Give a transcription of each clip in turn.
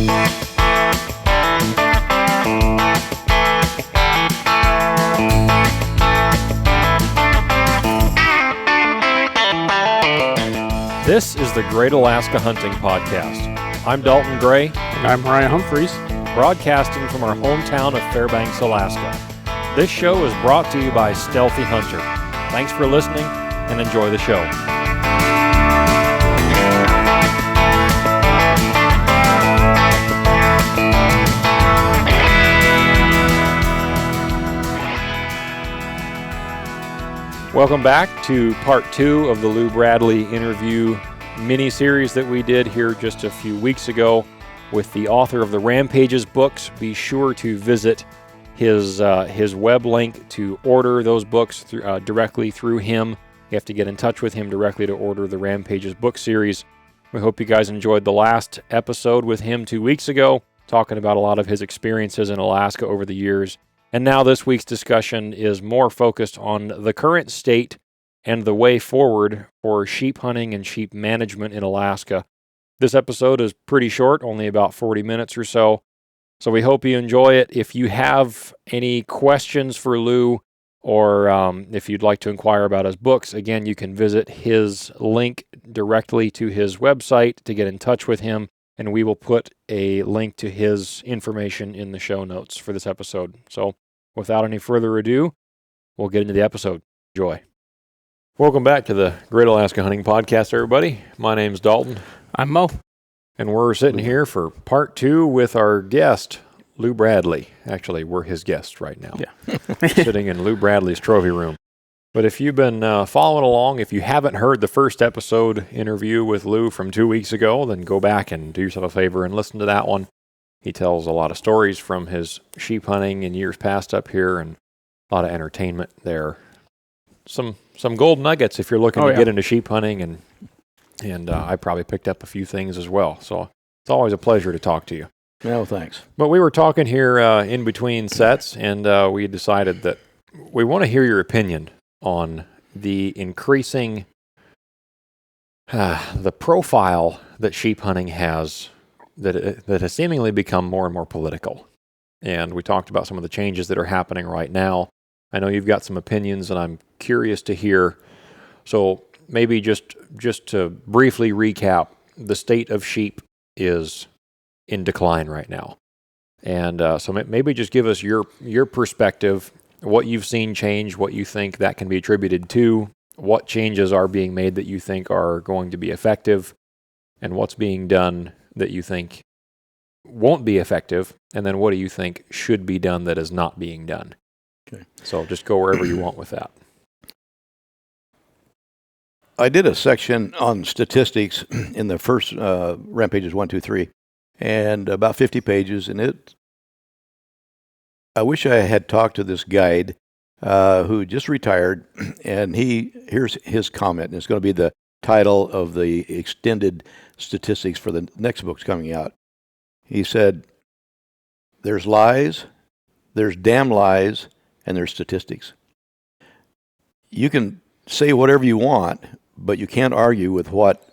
This is the Great Alaska Hunting Podcast. I'm Dalton Gray. And I'm Ryan Humphreys. Broadcasting from our hometown of Fairbanks, Alaska. This show is brought to you by Stealthy Hunter. Thanks for listening and enjoy the show. Welcome back to part 2 of the Lou Bradley interview mini-series that we did here just a few weeks ago with the author of the Rampages books. Be sure to visit his web link to order those books directly through him. You have to get in touch with him directly to order the Rampages book series. We hope you guys enjoyed the last episode with him 2 weeks ago, talking about a lot of his experiences in Alaska over the years. And now this week's discussion is more focused on the current state and the way forward for sheep hunting and sheep management in Alaska. This episode is pretty short, only about 40 minutes or so. So we hope you enjoy it. If you have any questions for Lou, or if you'd like to inquire about his books, again, you can visit his link directly to his website to get in touch with him. And we will put a link to his information in the show notes for this episode. So without any further ado, we'll get into the episode. Enjoy. Welcome back to the Great Alaska Hunting Podcast, everybody. My name's Dalton. I'm Mo. And we're sitting here for part 2 with our guest, Lou Bradley. Actually, we're his guest right now. Yeah. Sitting in Lou Bradley's trophy room. But if you've been following along, if you haven't heard the first episode interview with Lou from 2 weeks ago, then go back and do yourself a favor and listen to that one. He tells a lot of stories from his sheep hunting in years past up here, and a lot of entertainment there. Some gold nuggets if you're looking to get into sheep hunting, and I probably picked up a few things as well. So it's always a pleasure to talk to you. No, thanks. But we were talking here in between sets, and we decided that we want to hear your opinion on the increasing the profile that sheep hunting has, that has seemingly become more and more political. And we talked about some of the changes that are happening right now. I know you've got some opinions, and I'm curious to hear. So maybe just to briefly recap, the state of sheep is in decline right now. And so maybe just give us your perspective, what you've seen change, what you think that can be attributed to, what changes are being made that you think are going to be effective, and what's being done that you think won't be effective, and then what do you think should be done that is not being done? Okay. So just go wherever you want with that. I did a section on statistics in the first Rampages 1, 2, 3, and about 50 pages, and I wish I had talked to this guide who just retired, and here's his comment, and it's going to be the title of the extended statistics for the next book's coming out. He said, there's lies, there's damn lies, and there's statistics. You can say whatever you want, but you can't argue with what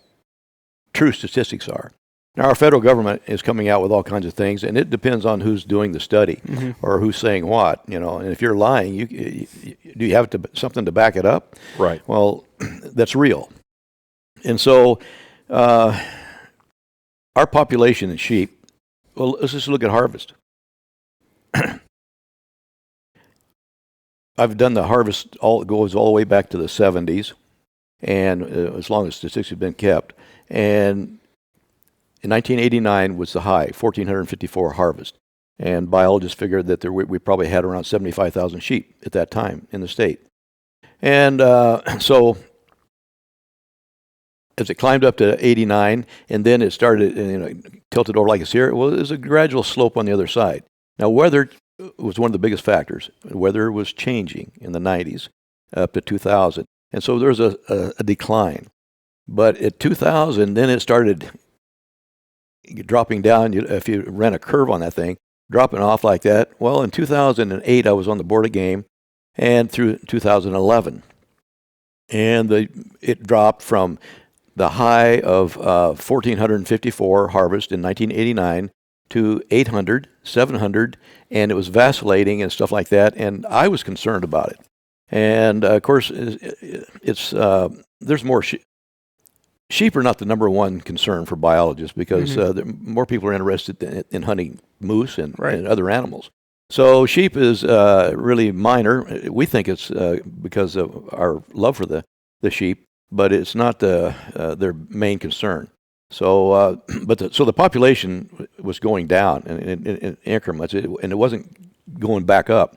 true statistics are. Now, our federal government is coming out with all kinds of things, and it depends on who's doing the study or who's saying what, And if you're lying, do you have something to back it up? Right. Well, that's real. And so our population in sheep, well, let's just look at harvest. I've done the harvest, goes all the way back to the 70s, and as long as statistics have been kept. And in 1989 was the high, 1,454 harvest. And biologists figured that we probably had around 75,000 sheep at that time in the state. And so as it climbed up to 89, and then it started, tilted over like it's here, well, there's a gradual slope on the other side. Now, weather was one of the biggest factors. Weather was changing in the 90s up to 2000. And so there was a decline. But at 2000, then it started dropping down. If you ran a curve on that thing, dropping off like that. Well, in 2008, I was on the board of game, and through 2011. And it dropped from the high of 1,454 harvest in 1989 to 800, 700, and it was vacillating and stuff like that. And I was concerned about it. And of course, it's there's more. Sheep are not the number one concern for biologists because more people are interested in hunting moose and other animals. So sheep is really minor. We think it's because of our love for the sheep, but it's not their main concern. So, so the population was going down in increments, and it wasn't going back up.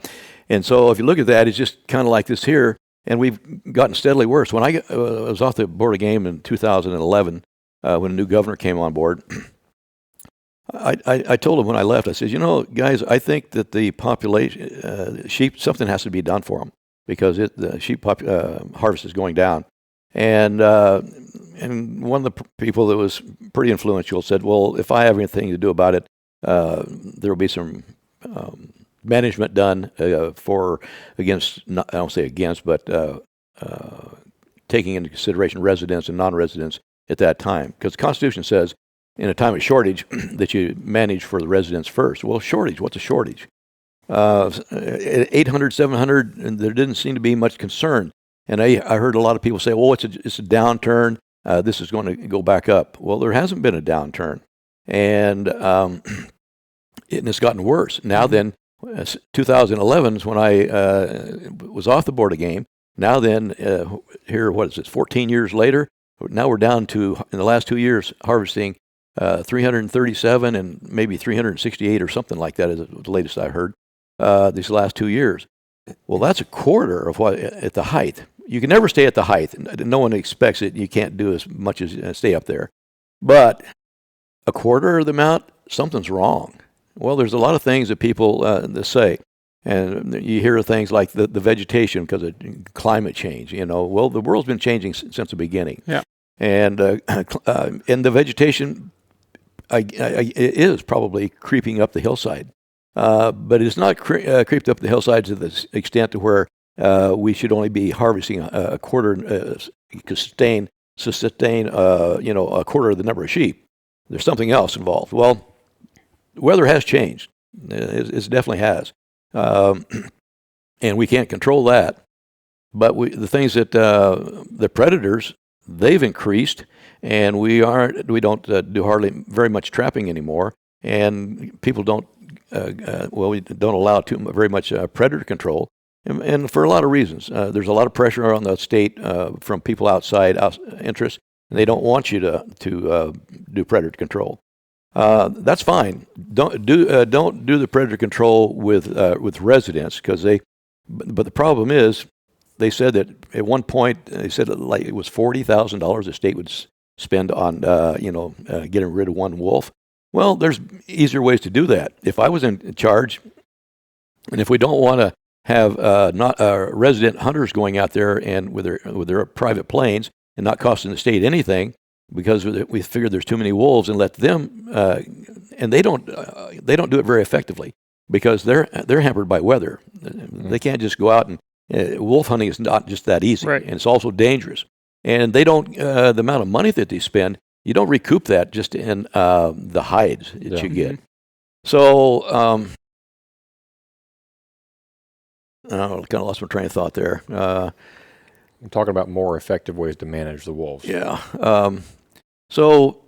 And so if you look at that, it's just kind of like this here. And we've gotten steadily worse. When I was off the Board of Game in 2011, when a new governor came on board, I told him when I left, I said, guys, I think that the population, sheep, something has to be done for them because the sheep harvest is going down. And one of the people that was pretty influential said, well, if I have anything to do about it, there will be some management done against, I don't say against, but taking into consideration residents and non-residents at that time. Because the Constitution says in a time of shortage that you manage for the residents first. Well, shortage, what's a shortage? 800, 700, and there didn't seem to be much concern. And I heard a lot of people say, well, it's a downturn. This is going to go back up. Well, there hasn't been a downturn. And it's gotten worse. Now then, 2011 is when I was off the Board of Game. Now then, here, 14 years later, now we're down to, in the last 2 years, harvesting 337 and maybe 368 or something like that is the latest I heard these last 2 years. Well, that's a quarter of what at the height. You can never stay at the height. No one expects it. You can't do as much as stay up there. But a quarter of the amount, something's wrong. Well, there's a lot of things that people say, and you hear things like the vegetation because of climate change. Well, the world's been changing since the beginning, and the vegetation it is probably creeping up the hillside, but it's not creeped up the hillside to the extent to where we should only be harvesting a quarter to sustain a quarter of the number of sheep. There's something else involved. Well, the weather has changed. It definitely has. And we can't control that. But the things that the predators, they've increased, and we don't do hardly very much trapping anymore. And people don't, we don't allow very much predator control. And for a lot of reasons. There's a lot of pressure on the state from people outside interests, and they don't want you to do predator control. That's fine. Don't do the predator control with residents but the problem is they said that at one point they said like it was $40,000 the state would spend on getting rid of one wolf. Well, there's easier ways to do that. If I was in charge, and if we don't want to have not resident hunters going out there and with their private planes and not costing the state anything, because we figured there's too many wolves, and let them, and they don't do it very effectively because they're hampered by weather. They can't just go out and wolf hunting is not just that easy, and it's also dangerous. And they don't the amount of money that they spend, you don't recoup that just in the hides that you get. So I kind of lost my train of thought there. I'm talking about more effective ways to manage the wolves. Yeah. So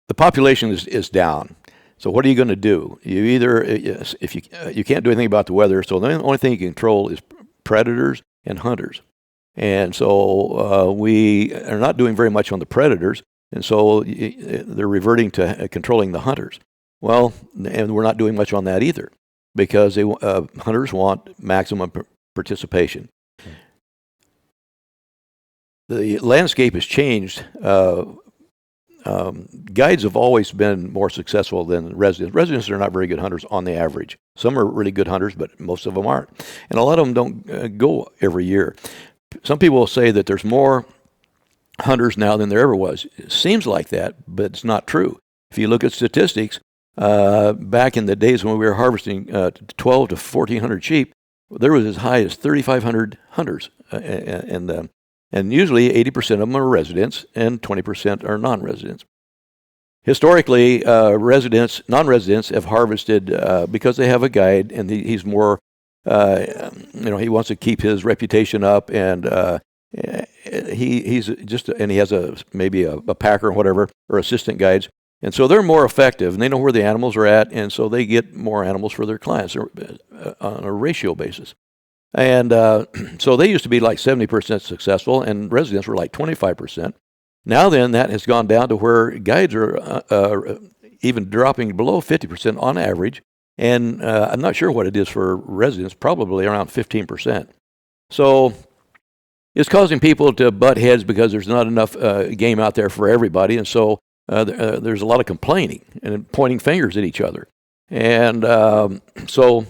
the population is down. So what are you going to do? You either, if you can't do anything about the weather, so the only thing you can control is predators and hunters. And so we are not doing very much on the predators, and so they're reverting to controlling the hunters. Well, and we're not doing much on that either because hunters want maximum participation. The landscape has changed. Guides have always been more successful than residents. Residents are not very good hunters on the average. Some are really good hunters, but most of them aren't. And a lot of them don't go every year. Some people will say that there's more hunters now than there ever was. It seems like that, but it's not true. If you look at statistics, back in the days when we were harvesting 12 to 1,400 sheep, there was as high as 3,500 hunters, and usually 80% of them are residents and 20% are non-residents. historically, non-residents have harvested because they have a guide, and he's more, he wants to keep his reputation up, and he has maybe a packer or whatever, or assistant guides, and so they're more effective, and they know where the animals are at, and so they get more animals for their clients on a ratio basis. And so they used to be like 70% successful, and residents were like 25%. Now then, that has gone down to where guides are even dropping below 50% on average, and I'm not sure what it is for residents, probably around 15%. So it's causing people to butt heads because there's not enough game out there for everybody, and so there's a lot of complaining and pointing fingers at each other. And so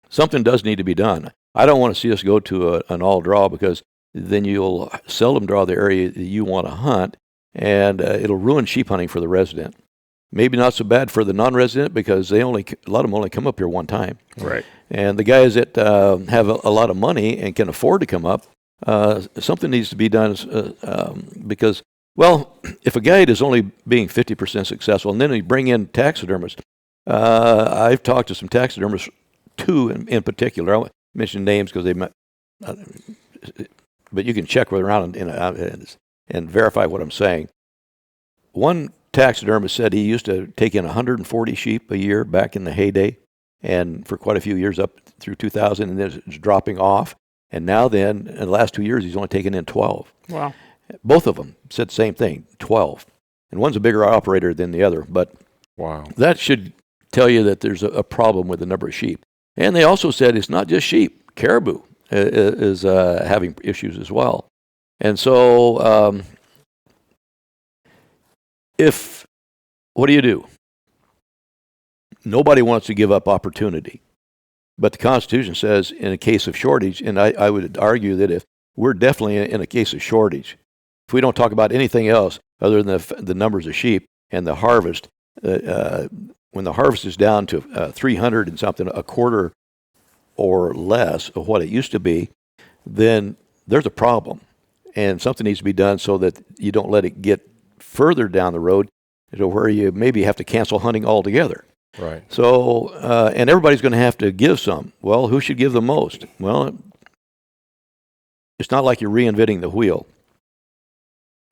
something does need to be done. I don't want to see us go to an all draw, because then you'll seldom draw the area that you want to hunt, and it'll ruin sheep hunting for the resident. Maybe not so bad for the non-resident, because a lot of them only come up here one time. Right. And the guys that have a lot of money and can afford to come up, something needs to be done because, well, if a guide is only being 50% successful, and then you bring in taxidermists, I've talked to some taxidermists, two in particular. I won't mention names because but you can check around and verify what I'm saying. One taxidermist said he used to take in 140 sheep a year back in the heyday, and for quite a few years up through 2000, and then it's dropping off. And now then, in the last 2 years, he's only taken in 12. Wow. Both of them said the same thing, 12. And one's a bigger operator than the other. But wow, that should tell you that there's a problem with the number of sheep. And they also said it's not just sheep. Caribou is having issues as well. And so what do you do? Nobody wants to give up opportunity. But the Constitution says in a case of shortage, and I would argue that if we're definitely in a case of shortage, if we don't talk about anything else other than the numbers of sheep and the harvest, when the harvest is down to 300 and something, a quarter or less of what it used to be, then there's a problem. And something needs to be done so that you don't let it get further down the road to where you maybe have to cancel hunting altogether. Right. So, and everybody's going to have to give some. Well, who should give the most? Well, it's not like you're reinventing the wheel.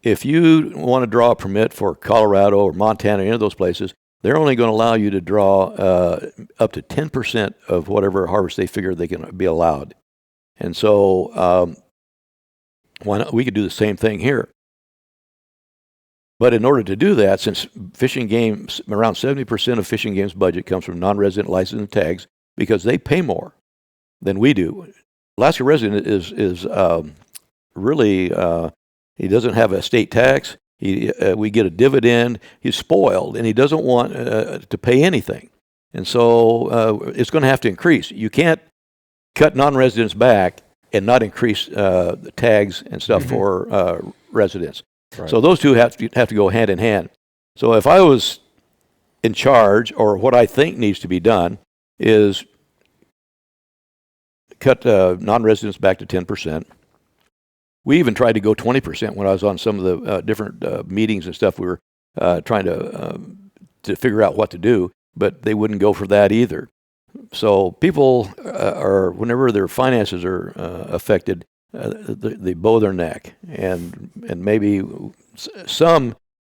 If you want to draw a permit for Colorado or Montana, any of those places, they're only going to allow you to draw up to 10% of whatever harvest they figure they can be allowed. And so why not? We could do the same thing here. But in order to do that, since fishing games, around 70% of fishing games budget comes from non-resident license and tags, because they pay more than we do. Alaska resident is really, he doesn't have a state tax. We get a dividend. He's spoiled, and he doesn't want to pay anything. And so it's going to have to increase. You can't cut non-residents back and not increase the tags and stuff for residents. Right. So those two have to go hand in hand. So if I was in charge, or what I think needs to be done, is cut non-residents back to 10%. We even tried to go 20% when I was on some of the different meetings and stuff. We were trying to figure out what to do, but they wouldn't go for that either. So people whenever their finances are affected, they bow their neck, and maybe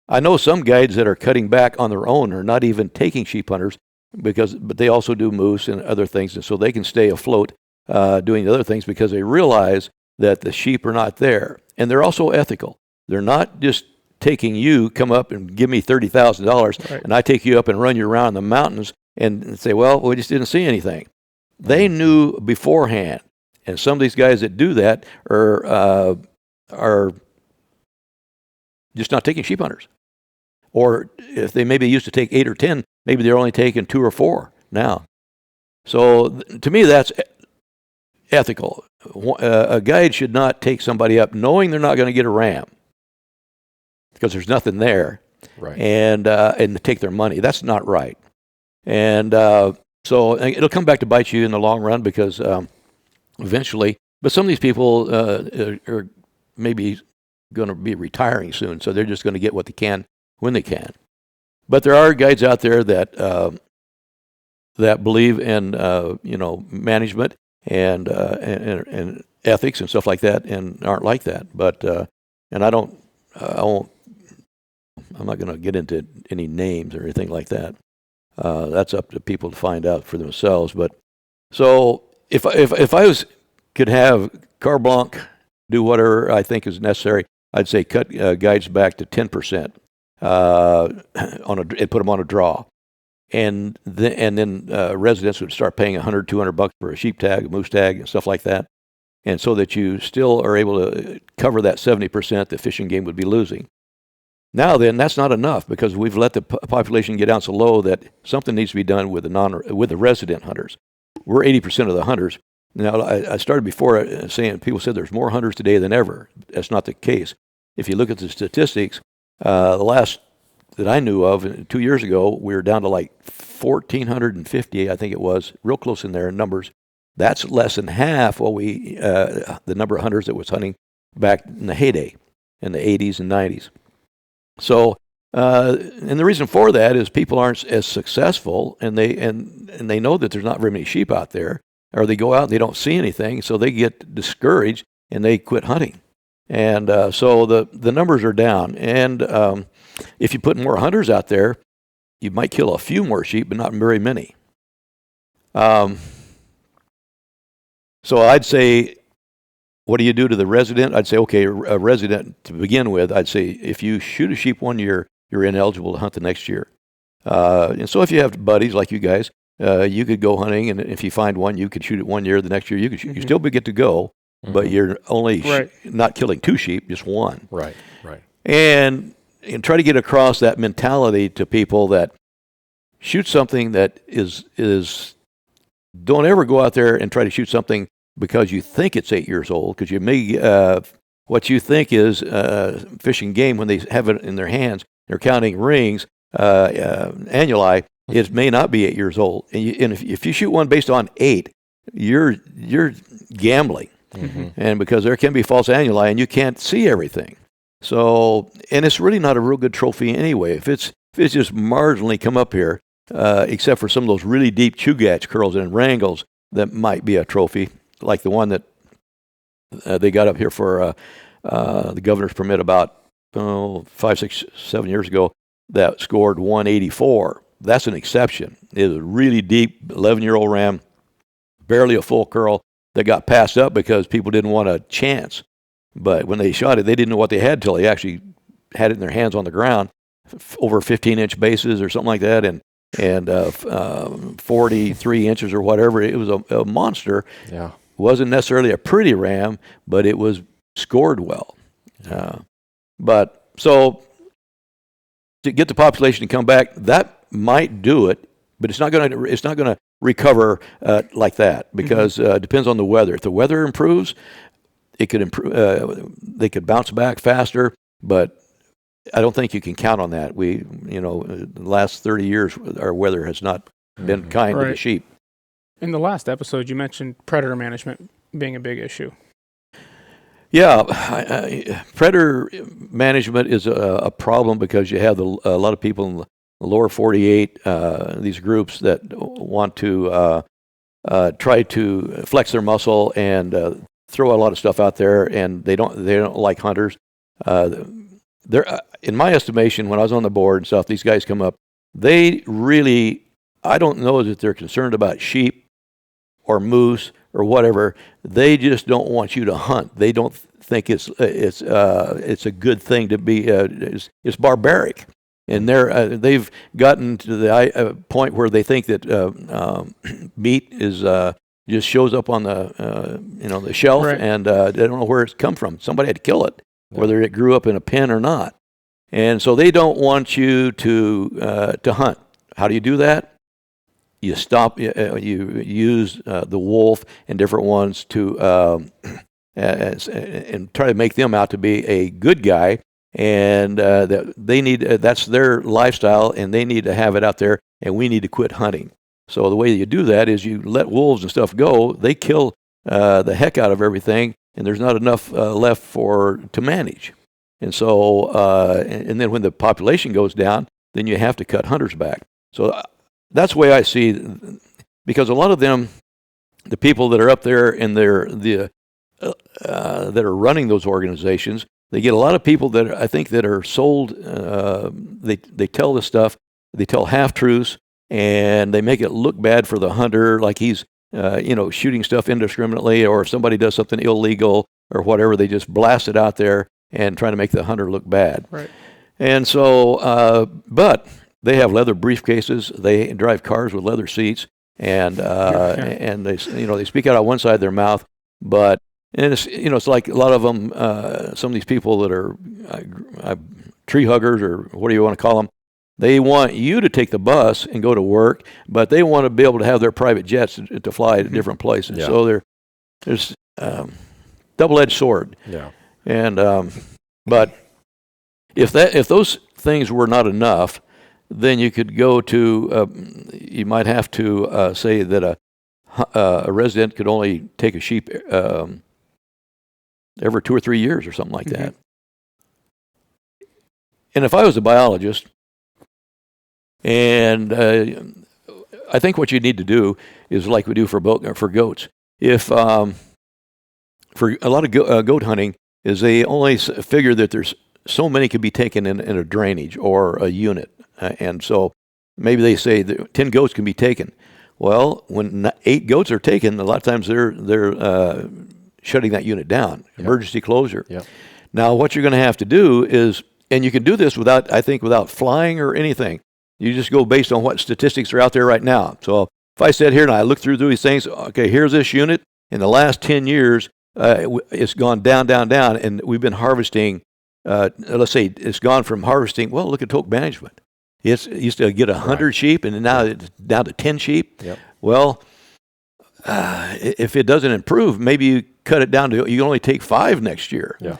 I know some guides that are cutting back on their own are not even taking sheep hunters, but they also do moose and other things, and so they can stay afloat doing other things because they realize that the sheep are not there, and they're also ethical. They're not just taking you, come up and give me $30,000, right, and I take you up and run you around the mountains and say, well, we just didn't see anything. They knew beforehand. And some of these guys that do that are just not taking sheep hunters. Or if they maybe used to take 8 or 10, maybe they're only taking 2 or 4 now. So to me, that's ethical. A guide should not take somebody up knowing they're not going to get a ram because there's nothing there, right, and take their money. That's not right. And so it'll come back to bite you in the long run because eventually, but some of these people are maybe going to be retiring soon, so they're just going to get what they can when they can. But there are guides out there that that believe in management and ethics and stuff like that, and aren't like that. But and I won't. I'm not going to get into any names or anything like that. That's up to people to find out for themselves. But so if I could have carte blanche, do whatever I think is necessary, I'd say cut guides back to 10% and put them on a draw, and then residents would start paying $100, $200 for a sheep tag, a moose tag, and stuff like that, and so that you still are able to cover that 70% that Fish and Game would be losing. Now then, that's not enough, because we've let the population get down so low that something needs to be done with the resident hunters. We're 80% of the hunters. Now, I started before saying, people said there's more hunters today than ever. That's not the case. If you look at the statistics, the last that I knew of 2 years ago, we were down to like 1,450, I think it was, real close in there in numbers. That's less than half the number of hunters that was hunting back in the heyday, in the 80s and 90s. So, and the reason for that is people aren't as successful, and they know that there's not very many sheep out there, or they go out and they don't see anything, so they get discouraged and they quit hunting. And so the numbers are down. And if you put more hunters out there, you might kill a few more sheep, but not very many. So I'd say, what do you do to the resident? I'd say, okay, a resident to begin with, I'd say if you shoot a sheep 1 year, you're ineligible to hunt the next year. And so if you have buddies like you guys, you could go hunting, and if you find one, you could shoot it 1 year. The next year, you could shoot. You still get to go, but you're only not killing 2 sheep, just 1. Right. And try to get across that mentality to people that shoot something that is don't ever go out there and try to shoot something because you think it's 8 years old, because you may what you think is Fish and Game, when they have it in their hands, they're counting rings, annuli. It may not be 8 years old, and if you shoot one based on 8, you're gambling, and because there can be false annuli, and you can't see everything. So, and it's really not a real good trophy anyway. If it's just marginally come up here, except for some of those really deep chugach curls and wrangles, that might be a trophy, like the one that they got up here for the governor's permit about 5, 6, 7 years ago, that scored 184. That's an exception. It was a really deep 11-year-old ram, barely a full curl, that got passed up because people didn't want a chance. But when they shot it, they didn't know what they had till they actually had it in their hands on the ground, over 15-inch bases or something like that, and 43 inches or whatever. It was a monster. Yeah. Wasn't necessarily a pretty ram, but it was scored well. But so to get the population to come back, that might do it, but it's not going to recover like that, because it depends on the weather. If the weather improves, it could improve. They could bounce back faster, but I don't think you can count on that. The last 30 years, our weather has not been kind to the sheep. In the last episode, you mentioned predator management being a big issue. Yeah, predator management is a problem, because you have a lot of people in the lower 48, these groups that want to try to flex their muscle and throw a lot of stuff out there, and they don't like hunters. In my estimation, when I was on the board and stuff, these guys come up. They really, I don't know that they're concerned about sheep or moose or whatever. They just don't want you to hunt. They don't think it's a good thing to be. It's barbaric, and they've gotten to the point where they think that meat is just shows up on the shelf, and they don't know where it's come from. Somebody had to kill it, whether it grew up in a pen or not. And so they don't want you to hunt. How do you do that? You stop. You use the wolf and different ones to and try to make them out to be a good guy, and that they need. That's their lifestyle, and they need to have it out there. And we need to quit hunting. So the way you do that is you let wolves and stuff go. They kill the heck out of everything, and there's not enough left to manage. And so, and then when the population goes down, then you have to cut hunters back. So that's the way I see, because a lot of them, the people that are up there and that are running those organizations, they get a lot of people that I think that are sold. They tell this stuff, they tell half truths, and they make it look bad for the hunter, like he's shooting stuff indiscriminately, or if somebody does something illegal or whatever, they just blast it out there and trying to make the hunter look bad. Right. And so, but they have leather briefcases, they drive cars with leather seats, and they speak out on one side of their mouth, but it's like a lot of them, some of these people that are tree huggers, or what do you want to call them, they want you to take the bus and go to work, but they want to be able to have their private jets to fly to different places. Yeah. So there's double-edged sword. Yeah. And but if those things were not enough, then you could go to you might have to say that a resident could only take a sheep every 2 or 3 years or something like that. And if I was a biologist, and I think what you need to do is like we do for goats. If for a lot of goat hunting, is they only figure that there's so many could be taken in a drainage or a unit, and so maybe they say that 10 goats can be taken. Well, when 8 goats are taken, a lot of times they're shutting that unit down, emergency closure. Yep. Now, what you're going to have to do is, and you can do this without flying or anything. You just go based on what statistics are out there right now. So if I sit here and I look through these things, okay, here's this unit. In the last 10 years, it's gone down, and we've been harvesting. Let's say it's gone from harvesting. Well, look at toke management. It used to get 100 sheep, and now it's down to 10 sheep. Yep. Well, if it doesn't improve, maybe you cut it down to you can only take 5 next year. Yeah.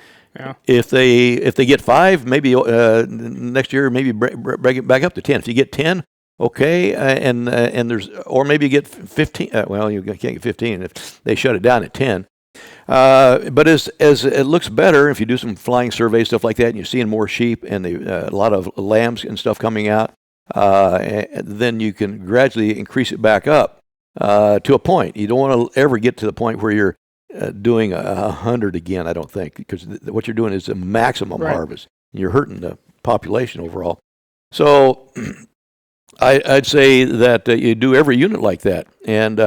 If they get 5, maybe next year maybe break it back up to 10. If you get 10, okay, and there's, or maybe you get 15. Well, you can't get 15 if they shut it down at 10. But as it looks better, if you do some flying survey stuff like that, and you're seeing more sheep and a lot of lambs and stuff coming out, then you can gradually increase it back up to a point. You don't want to ever get to the point where you're doing 100 again, I don't think, because what you're doing is a maximum harvest. You're hurting the population overall. So I'd say that you do every unit like that. And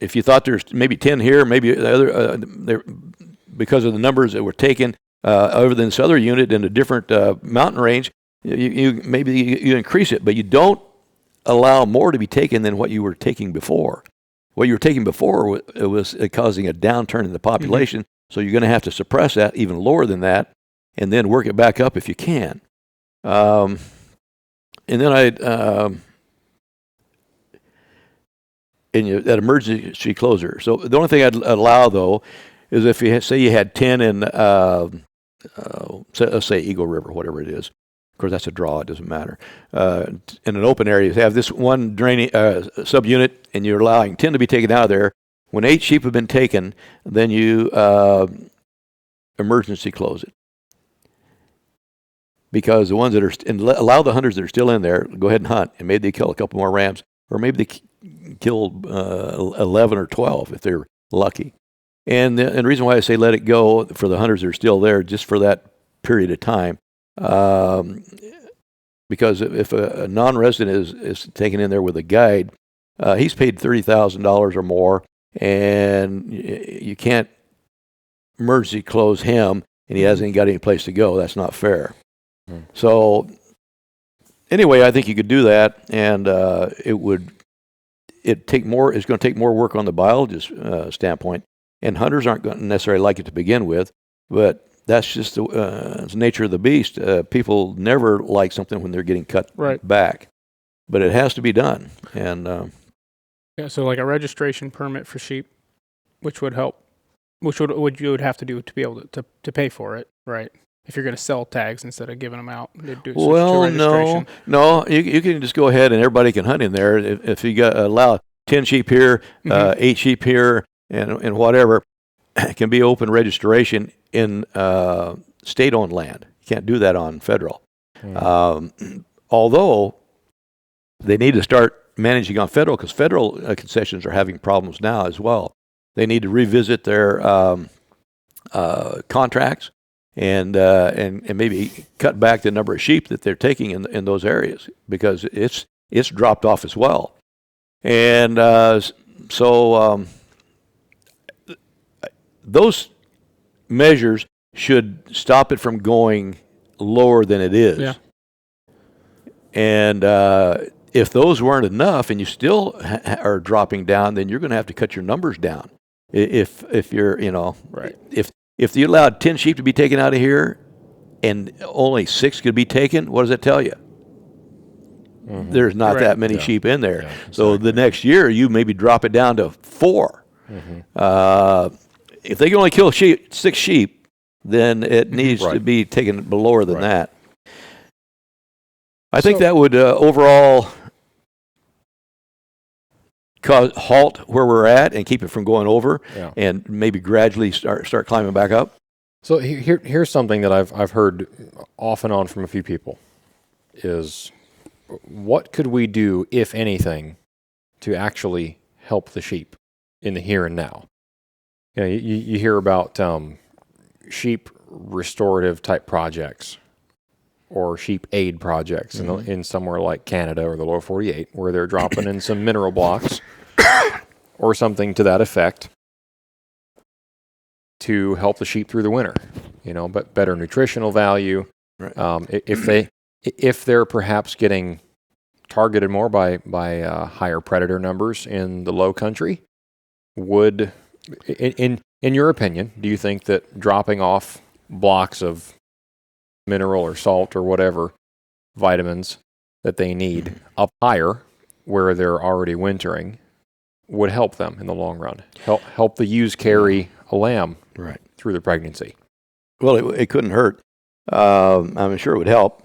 if you thought there's maybe 10 here, maybe the other, there, because of the numbers that were taken over this other unit in a different mountain range, you increase it, but you don't allow more to be taken than what you were taking before. What you were taking before was causing a downturn in the population, so you're going to have to suppress that even lower than that, and then work it back up if you can. And then that emergency closure. So the only thing I'd allow, though, is if you say you had 10 in, let's say Eagle River, whatever it is. Of course, that's a draw. It doesn't matter. In an open area, you have this one draining subunit, and you're allowing 10 to be taken out of there. When 8 sheep have been taken, then you emergency close it. Because the ones that are, and allow the hunters that are still in there, go ahead and hunt, and maybe they kill a couple more rams, or maybe they kill 11 or 12 if they're lucky. And the reason why I say let it go for the hunters that are still there, just for that period of time, because if a non-resident is taken in there with a guide, he's paid $30,000 or more, and you can't emergency close him, and he hasn't got any place to go. That's not fair. So anyway, I think you could do that, and it's going to take more work on the biologist standpoint, and hunters aren't going to necessarily like it to begin with, but that's just the nature of the beast. People never like something when they're getting cut back, but it has to be done. And so like a registration permit for sheep, which would help, which you would have to do to be able to pay for it, right? If you're going to sell tags instead of giving them out, no, you can just go ahead and everybody can hunt in there. If you allow 10 sheep here, 8 sheep here, and whatever, it can be open registration in state-owned land. can't do that on federal. Although they need to start managing on federal, because federal concessions are having problems now as well. They need to revisit their contracts and maybe cut back the number of sheep that they're taking in those areas, because it's dropped off as well. And so those measures should stop it from going lower than it is. Yeah. And if those weren't enough and you still are dropping down, then you're going to have to cut your numbers down. If you're, right. If you allowed 10 sheep to be taken out of here and only 6 could be taken, what does that tell you? Mm-hmm. There's not that many sheep in there. Yeah, exactly. So the next year, you maybe drop it down to 4. Mm-hmm. If they can only kill 6 sheep, then it needs to be taken lower than that. I think that would overall halt where we're at and keep it from going over, and maybe gradually start climbing back up. So here's something that I've heard off and on from a few people is, what could we do, if anything, to actually help the sheep in the here and now? You hear about sheep restorative type projects or sheep aid projects in somewhere like Canada or the lower 48, where they're dropping in some mineral blocks or something to that effect to help the sheep through the winter, but better nutritional value. Right. If they're perhaps getting targeted more by higher predator numbers in the low country, would, in your opinion, do you think that dropping off blocks of mineral or salt or whatever vitamins that they need up higher where they're already wintering would help them in the long run? Help the ewes carry a lamb through the pregnancy? Well, it couldn't hurt. I'm sure it would help.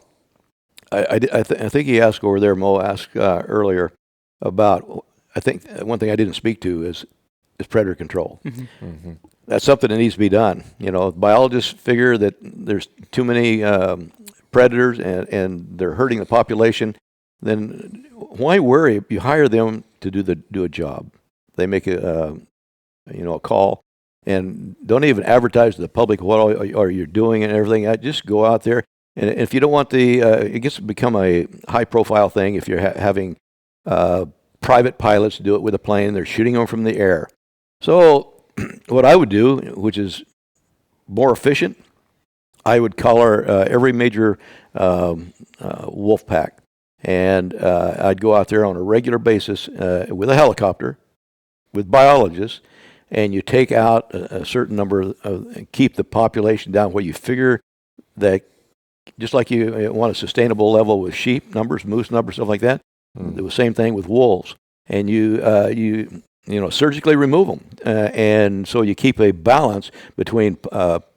I think he asked over there, Mo asked earlier about, I think one thing I didn't speak to is predator control. Mm-hmm. Mm-hmm. That's something that needs to be done. Biologists figure that there's too many predators and they're hurting the population. Then why worry? You hire them to do a job. They make a call, and don't even advertise to the public what are you doing and everything. I just go out there, and if you don't want it gets to become a high profile thing. If you're having private pilots do it with a plane, they're shooting them from the air. So what I would do, which is more efficient, I would collar every major wolf pack, and I'd go out there on a regular basis with a helicopter, with biologists, and you take out a certain number and keep the population down where you figure that, just like you want a sustainable level with sheep numbers, moose numbers, stuff like that. The same thing with wolves, and you surgically remove them, and so you keep a balance between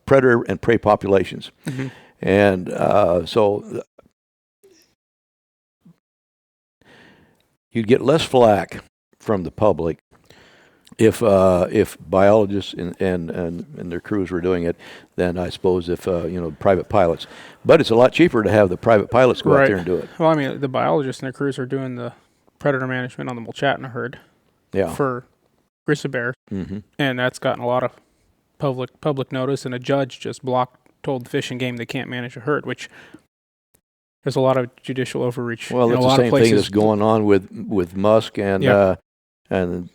predator and prey populations. Mm-hmm. And so you'd get less flack from the public if biologists and their crews were doing it than, I suppose, if private pilots. But it's a lot cheaper to have the private pilots go out there and do it. Well, I mean, the biologists and their crews are doing the predator management on the Mulchatna herd. For grizzly bears, and that's gotten a lot of public notice. And a judge just told the Fish and Game they can't manage a herd, which there's a lot of judicial overreach. Well, that's the same thing that's going on with musk and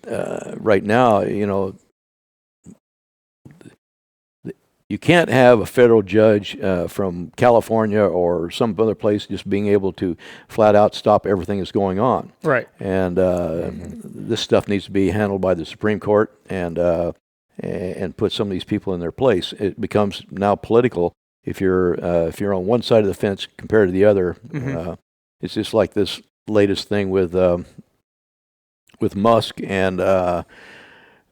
right now, you can't have a federal judge from California or some other place just being able to flat out stop everything that's going on. Right. And this stuff needs to be handled by the Supreme Court and put some of these people in their place. It becomes now political if you're on one side of the fence compared to the other. It's just like this latest thing with Musk and that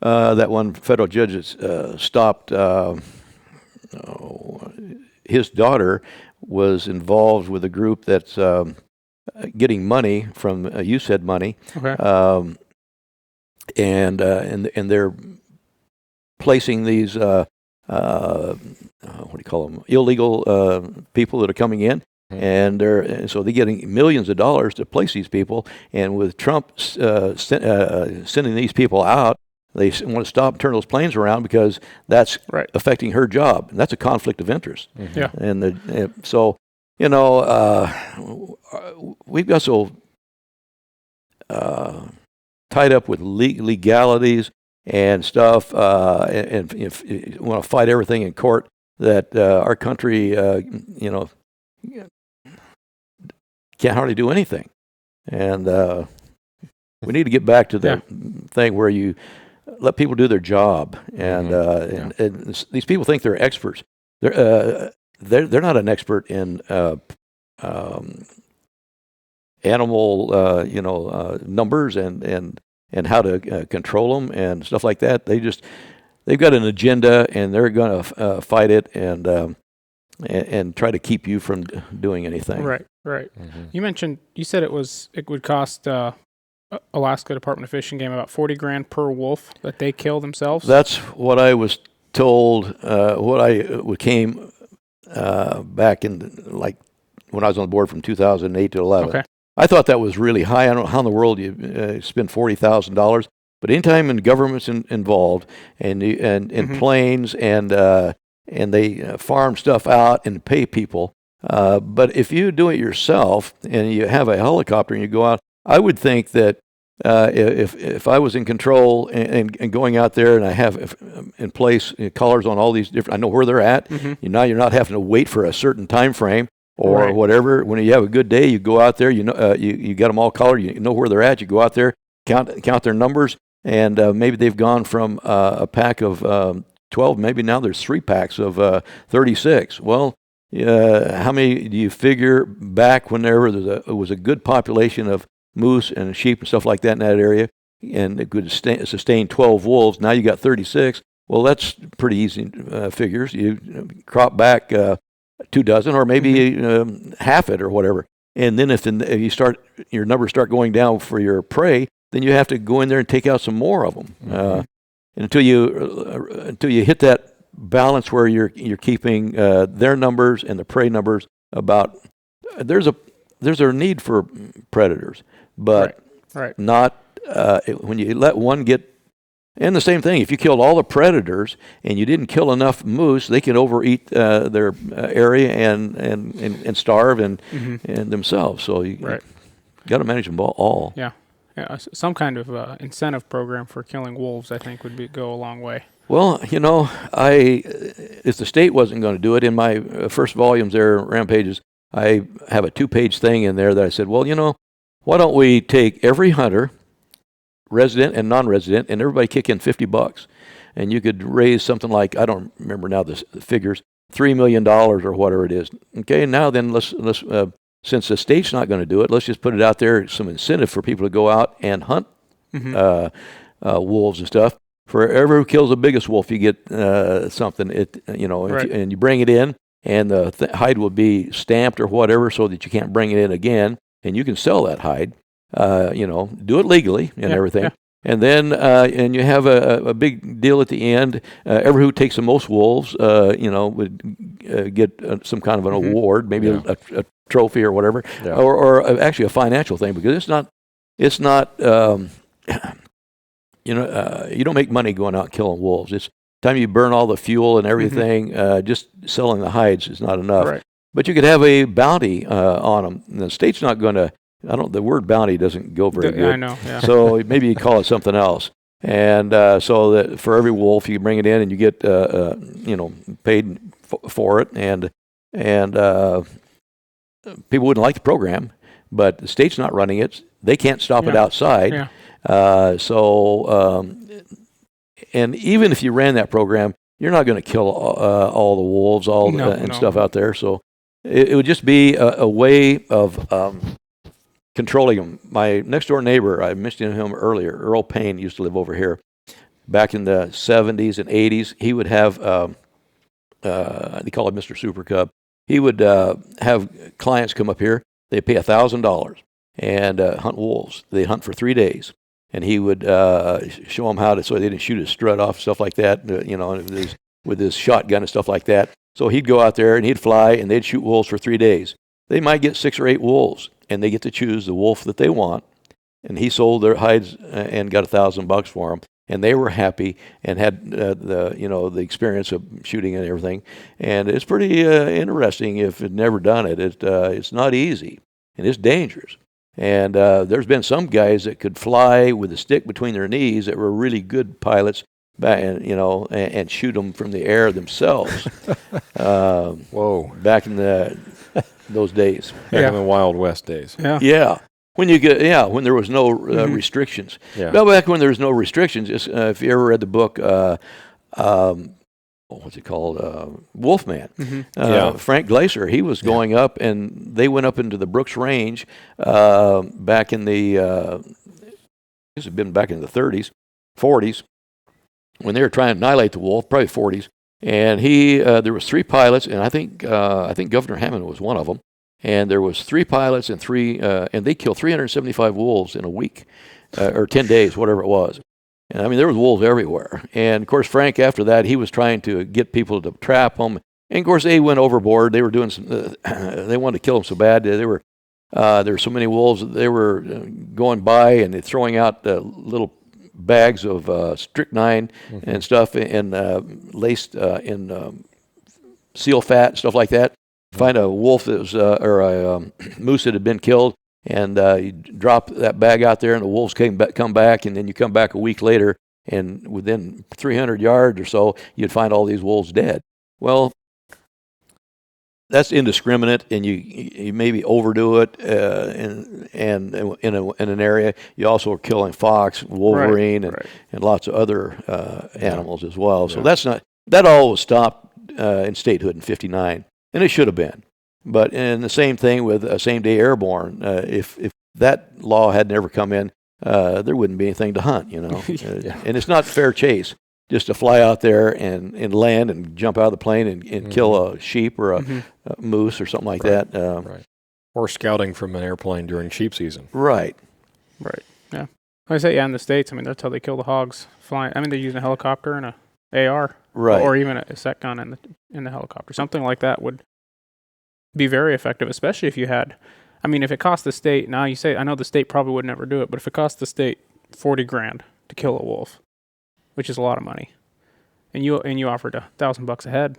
one federal judge that stopped. His daughter was involved with a group that's getting money from USAID money, and they're placing these what do you call them? Illegal people that are coming in. And so they're getting millions of dollars to place these people. And with Trump sending these people out, they want to stop and turn those planes around because that's affecting her job. And that's a conflict of interest. Yeah. And so, we've got so tied up with legalities and stuff, and if you want to fight everything in court, that our country, can't hardly do anything. And we need to get back to the thing where you let people do their job. And, and these people think they're experts. They're not an expert in animal, numbers and how to control them and stuff like that. They've got an agenda, and they're going to fight it and try to keep you from doing anything. Right. You said it would cost Alaska Department of Fish and Game about $40,000 per wolf that they kill themselves. That's what I was told. What I came back in, like when I was on the board from 2008 to 11. Okay. I thought that was really high. I don't know how in the world you spend $40,000, but anytime in government's involved and in planes and they farm stuff out and pay people. But if you do it yourself and you have a helicopter and you go out, I would think that if I was in control and going out there and I have in place collars on all these different, I know where they're at. Now you're not having to wait for a certain time frame or whatever. When you have a good day, you go out there. You got them all collared. You know where they're at. You go out there, count their numbers, and maybe they've gone from a pack of 12, maybe now there's 3 packs of 36. Well, how many do you figure back whenever it was a good population of moose and sheep and stuff like that in that area, and it could sustain 12 wolves? Now you got 36. Well, that's pretty easy figures. You crop back 2 dozen, or maybe half it or whatever. And then if your numbers start going down for your prey, then you have to go in there and take out some more of them. And until you hit that balance where you're keeping their numbers and the prey numbers about, there's a need for predators, but not when you let one get. And the same thing, if you killed all the predators and you didn't kill enough moose, they can overeat their area and starve and themselves. So you got to manage them all. Yeah. Some kind of incentive program for killing wolves, I think, would go a long way. Well, if the state wasn't going to do it, in my first volumes there, Rampages, I have a 2-page thing in there that I said, well, why don't we take every hunter, resident and non-resident, and everybody kick in $50, and you could raise something like, I don't remember now the figures, $3 million or whatever it is. Okay, now then let's since the state's not going to do it, let's just put it out there, some incentive for people to go out and hunt wolves and stuff. For everyone who kills the biggest wolf, you get something. And you bring it in, and the hide will be stamped or whatever, so that you can't bring it in again, and you can sell that hide. Do it legally and everything. Yeah. And then and you have a big deal at the end. Everyone who takes the most wolves, would get some kind of an award, maybe a trophy or whatever, or actually a financial thing, because it's not. You don't make money going out and killing wolves. It's time you burn all the fuel and everything. Just selling the hides is not enough. Right. But you could have a bounty on them. And the state's not going to. The word bounty doesn't go very good. I know. Yeah. So maybe you call it something else. And so that for every wolf, you bring it in and you get paid for it. And people wouldn't like the program, but the state's not running it. They can't stop it outside. Yeah. And even if you ran that program, you're not going to kill all the wolves, stuff out there. So it would just be a way of controlling them. My next door neighbor, I mentioned him earlier, Earl Payne, used to live over here. Back in the 70s and 80s, he would have, they call it Mr. Super Cub. He would have clients come up here. They'd pay $1,000 and hunt wolves. They'd hunt for 3 days. And he would show them how to, so they didn't shoot his strut off, stuff like that. And there's with his shotgun and stuff like that. So he'd go out there and he'd fly and they'd shoot wolves for 3 days. They might get 6 or 8 wolves, and they get to choose the wolf that they want. And he sold their hides and got $1,000 for them, and they were happy and had the experience of shooting and everything. And it's pretty interesting if you've never done it. It's not easy, and it's dangerous. And there's been some guys that could fly with a stick between their knees that were really good pilots, and shoot them from the air themselves. Whoa! Back in those days. Back in the Wild West days. Yeah. Yeah. When there was no restrictions. Yeah. Well, back when there was no restrictions, if you ever read the book, what's it called? Wolfman. Mm-hmm. Frank Glacier, he was going up, and they went up into the Brooks Range back in the, this had been back in the 30s, 40s, when they were trying to annihilate the wolf, probably 40s. And there was 3 pilots, and I think Governor Hammond was one of them. And there was 3 pilots and they killed 375 wolves in a week, or 10 days, whatever it was. And I mean, there was wolves everywhere. And of course, Frank, after that, he was trying to get people to trap them. And of course, they went overboard. They were doing they wanted to kill them so bad. There were so many wolves that they were going by and throwing out little bags of strychnine and stuff, and laced in seal fat and stuff like that. Find a wolf that was or a moose that had been killed, and you drop that bag out there, and the wolves come back, and then you come back a week later, and within 300 yards or so, you'd find all these wolves dead. Well, that's indiscriminate, and you maybe overdo it, and in an area. You also are killing fox, wolverine, and lots of other animals as well. So that all was stopped in statehood in '59. And it should have been. But in the same thing with same-day airborne, if that law had never come in, there wouldn't be anything to hunt, And it's not fair chase just to fly out there and land and jump out of the plane and kill a sheep or a moose or something like that. Right. Or scouting from an airplane during sheep season. Right. Right. Yeah. Like I say, in the States, I mean, that's how they kill the hogs flying. I mean, they're using a helicopter and a AR. Right. Or even a sec gun in the helicopter. Something like that would be very effective, especially if you had, I mean, if it cost the state, now you say, I know the state probably would never do it, but if it cost the state $40,000 to kill a wolf, which is a lot of money, and you offered $1,000 a head,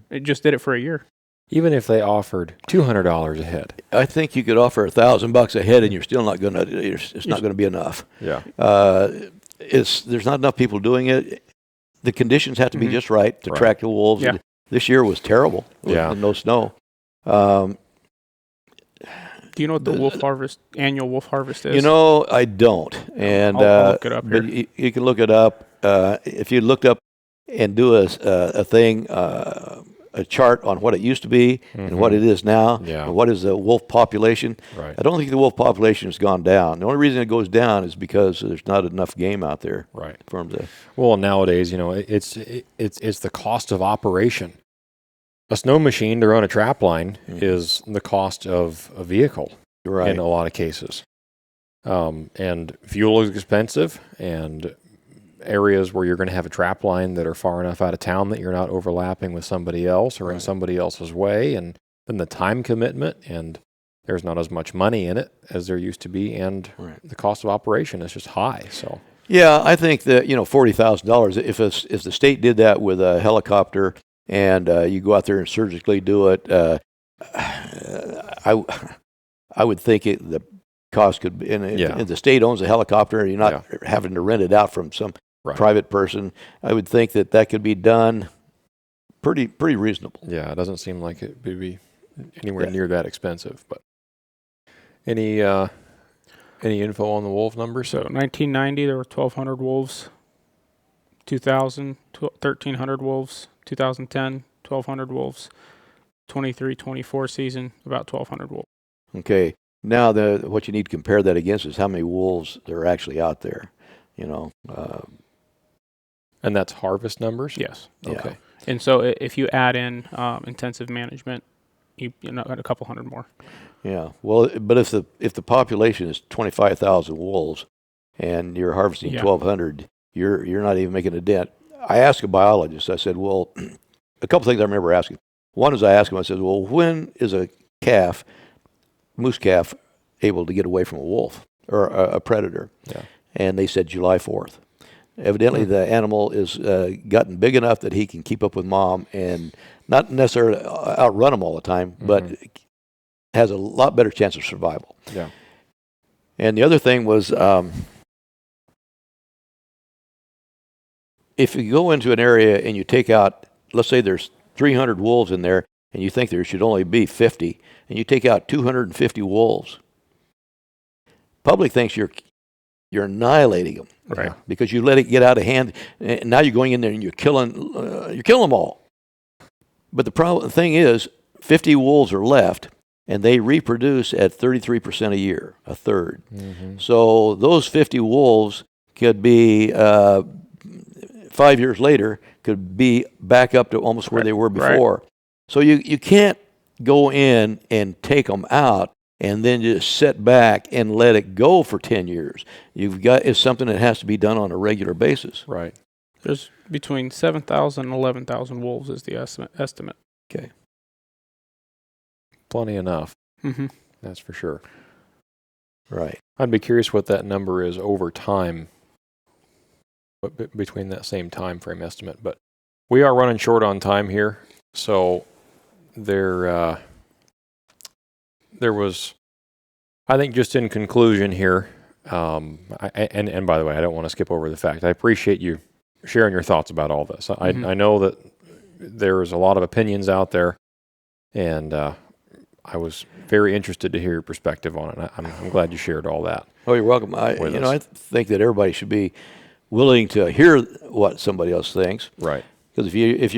it just did it for a year. Even if they offered $200 a head, I think you could offer $1,000 a head, and you're still not going to. It's not going to be enough. Yeah. There's not enough people doing it. The conditions have to be just right to track the wolves. Yeah. This year was terrible. With no snow. Do you know what the annual wolf harvest is? I don't. And I'll look it up here. But you can look it up. If you looked up and do a chart on what it used to be and what it is now, and what is the wolf population. Right. I don't think the wolf population has gone down. The only reason it goes down is because there's not enough game out there. Right. For them to. Well, nowadays, it's the cost of operation. A snow machine to run a trap line is the cost of a vehicle in a lot of cases. And fuel is expensive, and areas where you're going to have a trap line that are far enough out of town that you're not overlapping with somebody else or in somebody else's way, and then the time commitment, and there's not as much money in it as there used to be, and the cost of operation is just high. So yeah, I think that $40,000. If the state did that with a helicopter and you go out there and surgically do it, I would think the cost could be. And if the state owns a helicopter, and you're not having to rent it out from some private person, I would think that could be done pretty reasonable. Yeah, it doesn't seem like it would be anywhere near that expensive. But any info on the wolf numbers? So 1990, there were 1,200 wolves. 2000, 1,300 wolves. 2010, 1,200 wolves. 23-24 season, about 1,200 wolves. Okay. Now, what you need to compare that against is how many wolves there are actually out there. And that's harvest numbers? Yes. Okay. Yeah. And so if you add in intensive management, you got a couple hundred more. Yeah. Well, but if the population is 25,000 wolves and you're harvesting 1,200, you're not even making a dent. I asked a biologist, I said, well, a couple things I remember asking. One is I asked him, I said, well, when is a moose calf, able to get away from a wolf or a predator? Yeah. And they said July 4th. Evidently, the animal is gotten big enough that he can keep up with mom and not necessarily outrun them all the time, but has a lot better chance of survival. Yeah. And the other thing was, if you go into an area and you take out, let's say there's 300 wolves in there, and you think there should only be 50, and you take out 250 wolves, public thinks you're annihilating them, right? Because you let it get out of hand, and now you're going in there and you're killing them all. But the thing is, 50 wolves are left, and they reproduce at 33% a year, a third. Mm-hmm. So those 50 wolves could be 5 years later could be back up to almost where they were before. Right. So you can't go in and take them out and then just sit back and let it go for 10 years. It's something that has to be done on a regular basis. Right. There's between 7,000 and 11,000 wolves is the estimate. Okay. Plenty enough. Mm-hmm. That's for sure. Right. I'd be curious what that number is over time, but between that same time frame estimate. But we are running short on time here, so there was, I think, just in conclusion here, and by the way, I don't want to skip over the fact, I appreciate you sharing your thoughts about all this. I know that there's a lot of opinions out there, and I was very interested to hear your perspective on it. I'm glad you shared all that. Oh, you're welcome. I think that everybody should be willing to hear what somebody else thinks. Right. Because if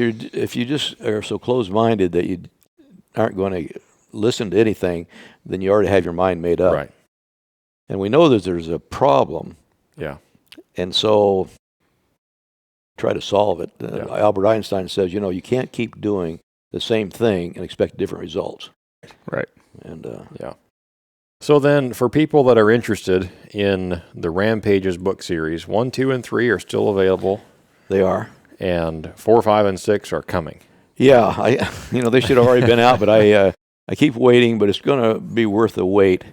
you just are so closed-minded that you aren't going to listen to anything, then you already have your mind made up. Right. And we know that there's a problem. Yeah. And so try to solve it. Albert Einstein says, you can't keep doing the same thing and expect different results. Right. And yeah. So then, for people that are interested in the Rampages book series, 1, 2, and 3 are still available. They are. And 4, 5, and 6 are coming. Yeah, they should have already been out, but I keep waiting, but it's going to be worth the wait.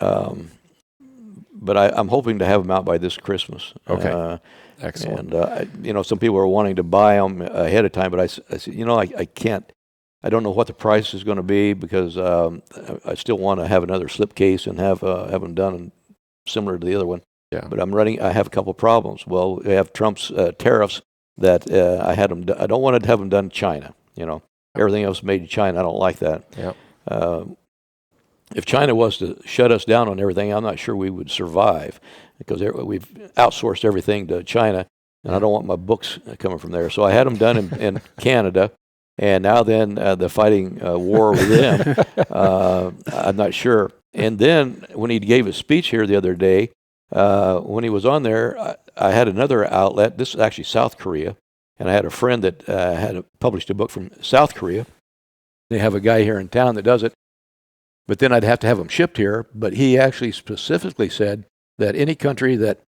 But I'm hoping to have them out by this Christmas. Okay. Excellent. And some people are wanting to buy them ahead of time, but I said, I can't. I don't know what the price is going to be because I still want to have another slipcase and have them done similar to the other one. Yeah. But I have a couple of problems. Well, we have Trump's tariffs that I had them. I don't want to have them done in China. Everything else made in China. I don't like that. Yeah. If China was to shut us down on everything, I'm not sure we would survive because we've outsourced everything to China, and I don't want my books coming from there. So I had them done in Canada. And now then the fighting war with them, I'm not sure. And then when he gave his speech here the other day, when he was on there, I had another outlet. This is actually South Korea. And I had a friend that had published a book from South Korea. They have a guy here in town that does it. But then I'd have to have them shipped here. But he actually specifically said that any country that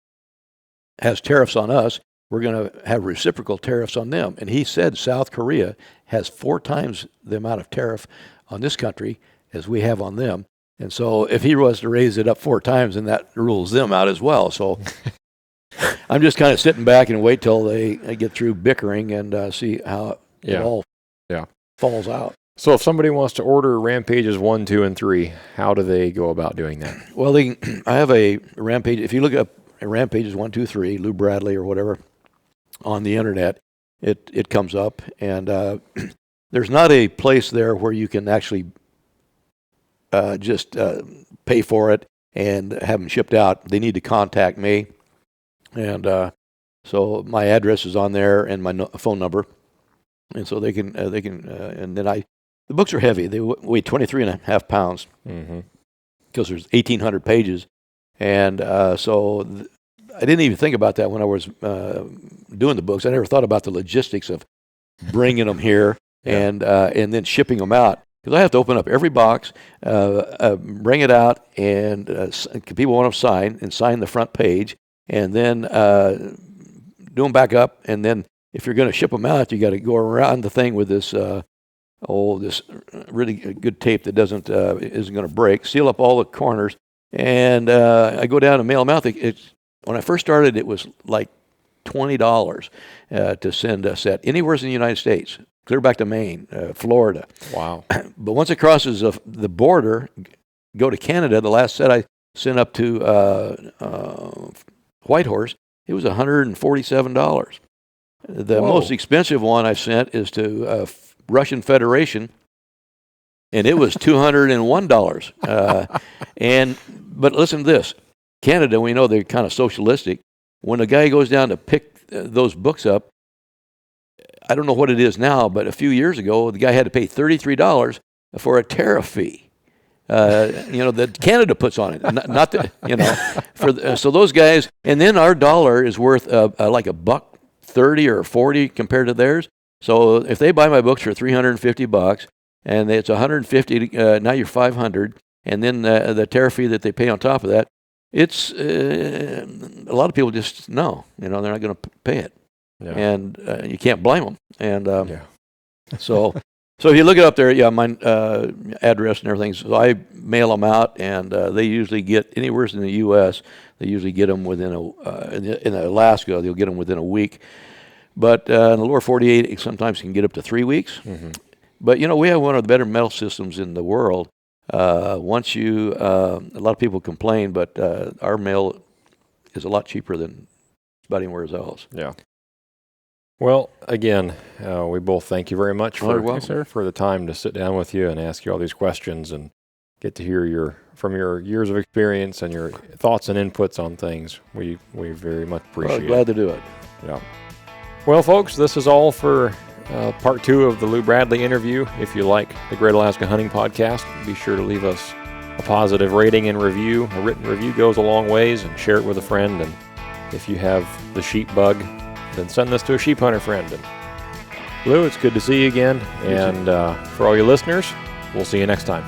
has tariffs on us, we're going to have reciprocal tariffs on them. And he said South Korea has 4 times the amount of tariff on this country as we have on them. And so if he was to raise it up 4 times, then that rules them out as well. So I'm just kind of sitting back and wait till they get through bickering and see how it all falls out. So if somebody wants to order Rampages 1, 2, and 3, how do they go about doing that? Well, I have a Rampage. If you look up Rampages 1, 2, 3, Lou Bradley or whatever, on the internet, it comes up, and there's not a place there where you can actually just pay for it and have them shipped out. They need to contact me, and so my address is on there and my phone number, and so they can and then the books are heavy. They weigh 23.5 pounds because there's 1,800 pages, and so I didn't even think about that when I was doing the books. I never thought about the logistics of bringing them here and then shipping them out. Because I have to open up every box, bring it out, and people want to sign the front page, and then do them back up, and then if you're going to ship them out, you got to go around the thing with this this really good tape that isn't going to break. Seal up all the corners, and I go down and mail them out. When I first started, it was like $20 to send a set anywhere in the United States, clear back to Maine, Florida. Wow! But once it crosses the border, go to Canada. The last set I sent up to Whitehorse, it was $147. The most expensive one I sent is to Russian Federation, and it was $201. But listen to this. Canada, we know they're kind of socialistic. When a guy goes down to pick those books up, I don't know what it is now, but a few years ago, the guy had to pay $33 for a tariff fee. That Canada puts on it, not the, so those guys, and then our dollar is worth like $1.30 or $1.40 compared to theirs. So if they buy my books for $350 and it's $150, now you're $500, and then the tariff fee that they pay on top of that, it's a lot of people just no, they're not going to pay it, and you can't blame them. And so if you look it up there, my address and everything. So I mail them out, and they usually get anywhere in the U.S. They usually get them within in Alaska, they'll get them within a week. But in the lower 48, it sometimes can get up to 3 weeks. Mm-hmm. But we have one of the better mail systems in the world. A lot of people complain, but our mail is a lot cheaper than about anywhere else. Yeah. Well, again, we both thank you very much for the time to sit down with you and ask you all these questions and get to hear from your years of experience and your thoughts and inputs on things. We very much appreciate it. Glad to do it. Yeah. Well, folks, this is all for part 2 of the Lou Bradley interview. If you like the Great Alaska Hunting Podcast, be sure to leave us a positive rating and review. A written review goes a long ways, and share it with a friend. And if you have the sheep bug, then send this to a sheep hunter friend. And Lou, it's good to see you again. And for all your listeners, we'll see you next time.